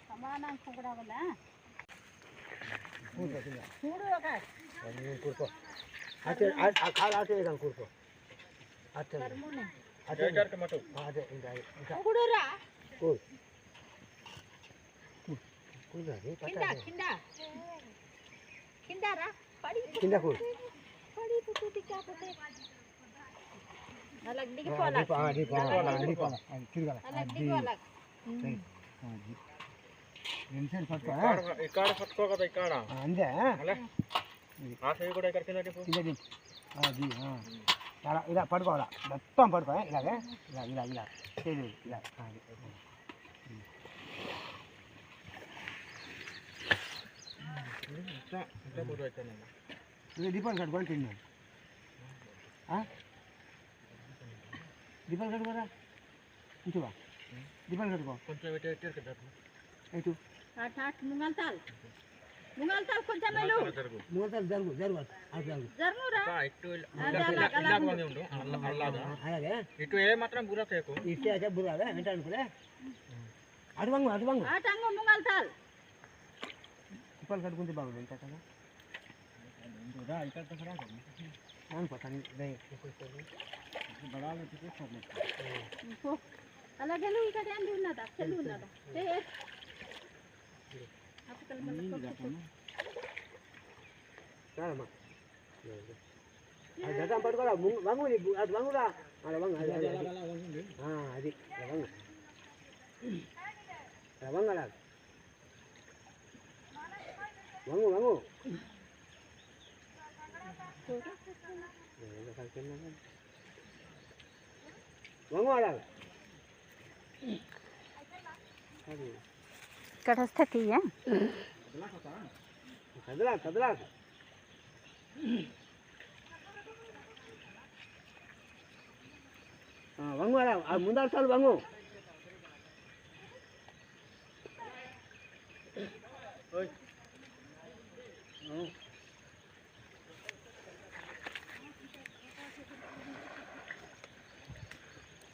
సమానం కూడా వల్ల చూడు ఒక కూర్చో అటే ఆ కాలు అటే ఇదాం కూర్చో అటే అటే జర్క మటు అదే ఇంకా కూడురా కూడు కూడురా రే పట్టా కిందరా పడి కింద కూడు పడి పుట్టు టికాపోతే अलग दिख पोला तिरगला इनसेल पटको इकाड पटको కదా ఇకాడ అందే అలా ఆ సైడ్ కూడా ఇక్కడ కింద టిపు కింద దిం అది అలా ఇలా పడుకోవాలా మొత్తం పడుకో ఇలాగే ఇలా చేయి ఇలా ఇంత ఫోటో అయితేనే ఇది దీపం కట్టుకొని తిన్నా दीपल कट करा इथु बा दीपल कट को కొంచెం ఇటే కట్టు ఇటు ఆట్ ముంగల్తాల్ కొంచెం మేలు ముంగల్తాల్ జరుగు జరుగురా ఇటు ఇలా వంగి ఉండు అల్లాగా అలాగే ఇటు ఏ మాత్రం బురా తేకు ఇటే అదే బురాగా వెంట అనుకులే అటు వంగు ఆటంగు ముంగల్తాల్ दीपल కట్టుకుంటే బాగుంది ఎంత కదా రా ఇక్కడ తసరా कौन पता नहीं बड़ा लेते तो सब को अलग है लोग इधर ध्यान देना था चलू ना था ए आप कल मतलब जाता ना क्या मां आ जगह पड़ गया वांगू नी आज वांगूरा अरे वांग हां అది वांगला वांगू कटस्थती है कदला वंगू मुंदर साल वंगू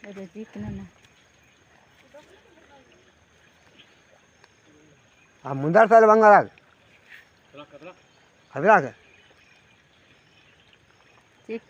अरे जीतना ना आ मुंदर साल बंगाल कदला ठीक